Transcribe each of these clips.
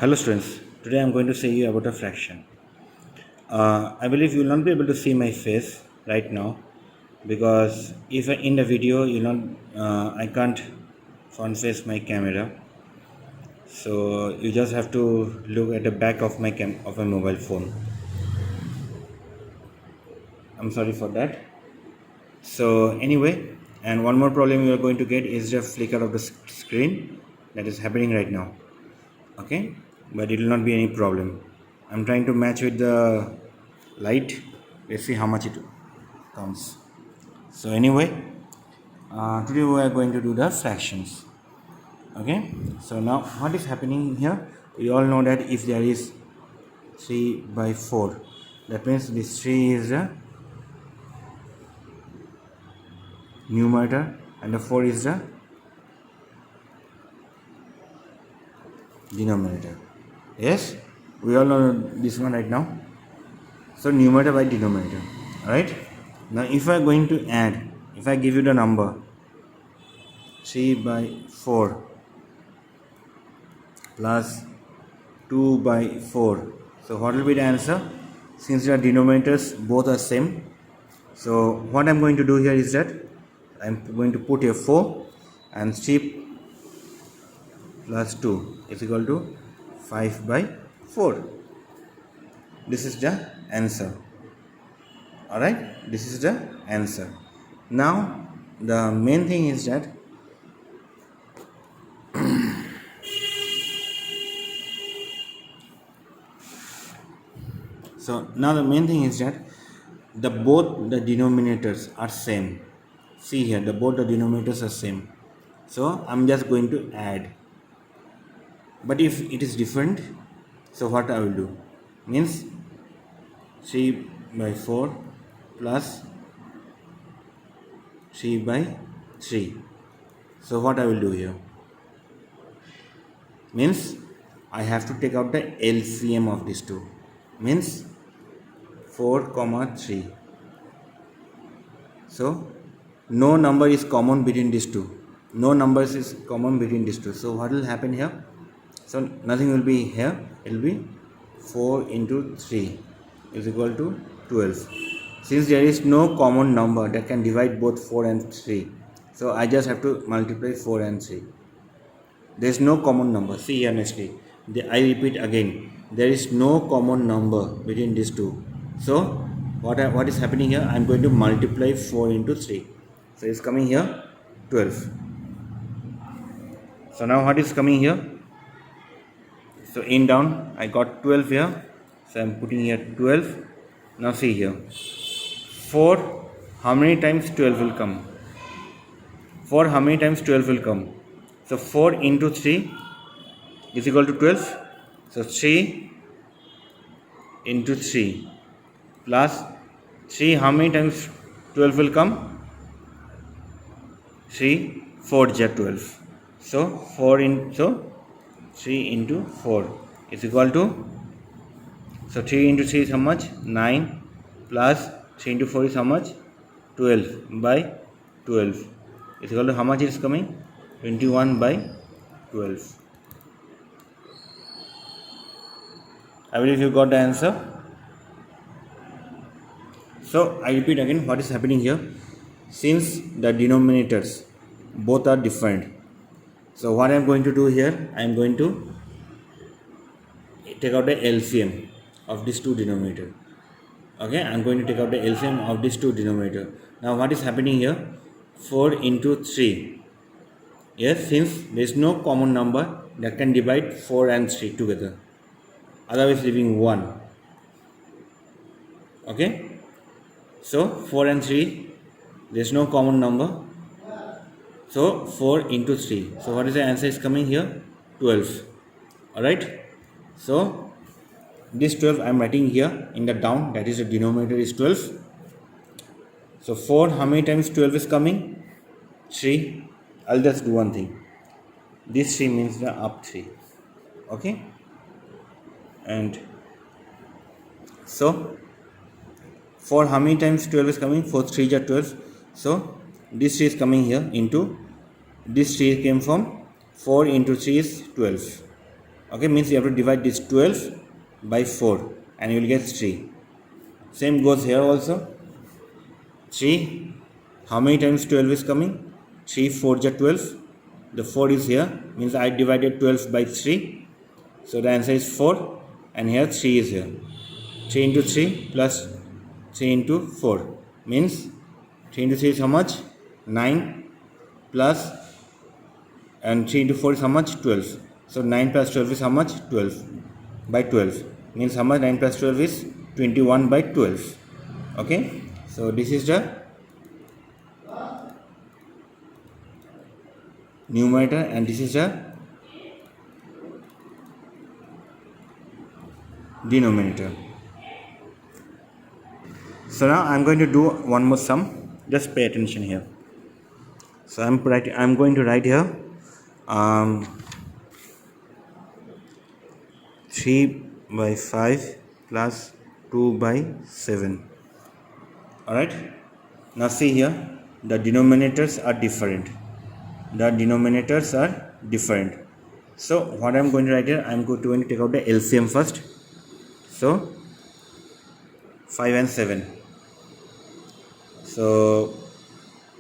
Hello students, today I am going to say you about a fraction. I believe you will not be able to see my face right now because if in the video I can't front face my camera, so you just have to look at the back of my mobile phone. I'm sorry for that. So anyway, and one more problem you are going to get is the flicker of the screen that is happening right now. Okay, but it will not be any problem. I'm trying to match with the light. Let's see how much it comes. So anyway, today we are going to do the fractions. Okay, so now what is happening here? We all know that if there is 3 by 4, that means this 3 is the numerator and the 4 is the denominator. Yes, we all know this one right now. So numerator by denominator. Alright, now if I am going to add, if I give you the number 3 by 4 plus 2 by 4, so what will be the answer? Since the denominators both are same, so what I am going to do here is that I am going to put here 4 and 3 plus 2 is equal to 5 by 4. This is the answer. Alright, this is the answer. Now the main thing is that both the denominators are same. See here, both the denominators are same. So I'm just going to add. But if it is different, so what I will do? Means 3 by 4 plus 3 by 3. So what I will do here? Means I have to take out the LCM of these two. Means 4, 3. So no number is common between these two. No numbers is common between these two. So what will happen here? So nothing will be here. It will be 4 into 3 is equal to 12. Since there is no common number that can divide both 4 and 3, so I just have to multiply 4 and 3. There is no common number. See here nicely. I repeat again. There is no common number between these two. So what is happening here? I am going to multiply 4 into 3. So it's coming here 12. So now what is coming here? So in down I got 12 here. So I am putting here 12. Now see here. 4, how many times 12 will come? 4, how many times 12 will come? So 4 into 3 is equal to 12. So 3 into 3 plus 3, how many times 12 will come? 3, 4 is 12. So 3 into 4 is equal to, so 3 into 3 is how much? 9 plus 3 into 4 is how much? 12 by 12 is equal to how much is coming? 21 by 12. I believe you got the answer. So I repeat again what is happening here. Since the denominators both are different, so what I am going to do here, I am going to take out the LCM of these two denominators. Okay, I am going to take out the LCM of these two denominators. Now what is happening here? 4 into 3. Yes, since there is no common number that can divide 4 and 3 together, otherwise leaving 1. Okay, so 4 and 3, there is no common number. So 4 into 3. So what is the answer is coming here? 12. Alright. So this 12 I am writing here in the down, that is the denominator is 12. So 4, how many times 12 is coming? 3. I'll just do one thing. This 3 means the up 3. Okay. And so 4, how many times 12 is coming? 4 3 is 12. So this 3 is coming here into, this 3 came from 4 into 3 is 12. Okay, means you have to divide this 12 by 4 and you will get 3. Same goes here also. 3, how many times 12 is coming? 3 4 is 12. The 4 is here, means I divided 12 by 3. So the answer is 4, and here 3 is here. 3 into 3 plus 3 into 4 means 3 into 3 is how much? 9 plus, and 3 into 4 is how much? 12. So 9 plus 12 is how much? 12 by 12 means how much? 9 plus 12 is 21 by 12. Okay, so this is the numerator and this is the denominator. So now I am going to do one more sum. Just pay attention here. So I am going to write here 3 by 5 plus 2 by 7. Alright, now see here, the denominators are different. So what I am going to write here, I am going to take out the LCM first. So 5 and 7. So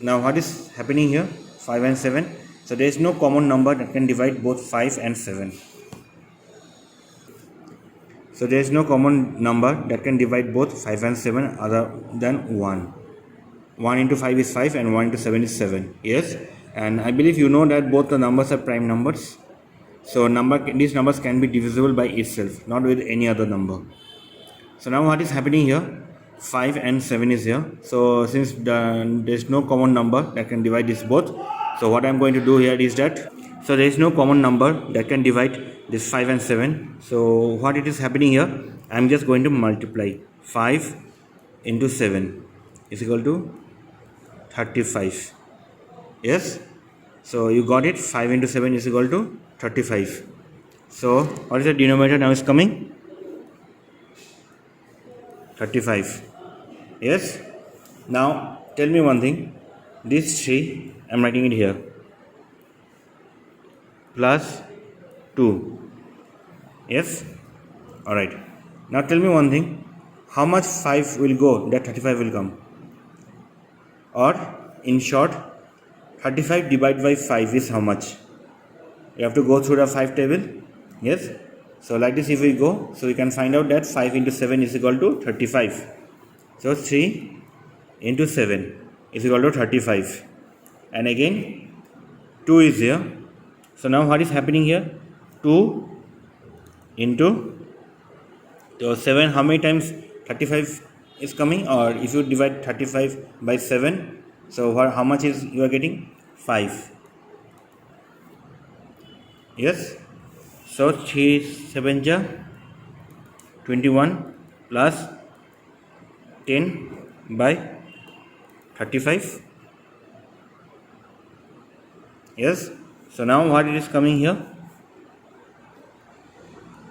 now what is happening here? 5 and 7. So there is no common number that can divide both 5 and 7. So there is no common number that can divide both 5 and 7 other than 1. 1 into 5 is 5 and 1 into 7 is 7. Yes, and I believe you know that both the numbers are prime numbers. So these numbers can be divisible by itself, not with any other number. So now what is happening here? 5 and 7 is here. So since there is no common number that can divide this both, so what I am going to do here is that, so there is no common number that can divide this 5 and 7. So what it is happening here, I am just going to multiply 5 into 7 is equal to 35. Yes, so you got it. 5 into 7 is equal to 35. So what is the denominator now is coming? 35. Yes, now tell me one thing, this 3 I am writing it here plus 2. Yes, alright, now tell me one thing, how much 5 will go that 35 will come? Or in short, 35 divided by 5 is how much? You have to go through the 5 table. Yes, so like this if we go, so we can find out that 5 into 7 is equal to 35. So 3 into 7 is equal to 35, and again 2 is here. So now what is happening here? 2 into 7, how many times 35 is coming? Or if you divide 35 by 7, so how much is you are getting? 5. Yes, so 3 7 ja 21 plus 10 by 35. Yes, so now what it is coming here?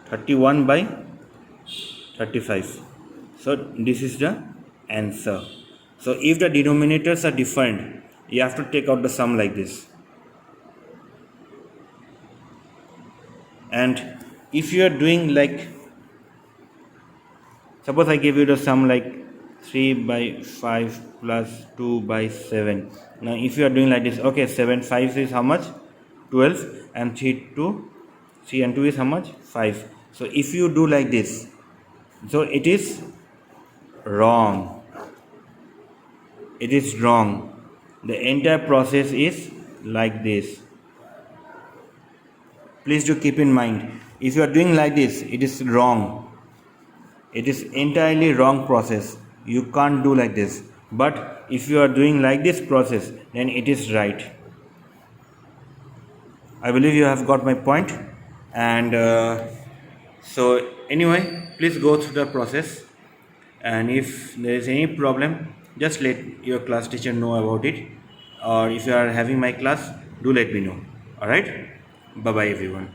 31 by 35. So this is the answer. So if the denominators are different, you have to take out the sum like this. And if you are doing like, suppose I give you the sum like 3 by 5 plus 2 by 7. Now if you are doing like this, okay, 7 5 is how much? 12, and 3 and 2 is how much? 5. So if you do like this, so it is wrong. It is wrong. The entire process is like this. Please do keep in mind, if you are doing like this, it is wrong. It is entirely wrong process. You can't do like this. But if you are doing like this process, then it is right. I believe you have got my point. And so anyway, please go through the process. And if there is any problem, just let your class teacher know about it. Or if you are having my class, do let me know. Alright? Bye bye everyone.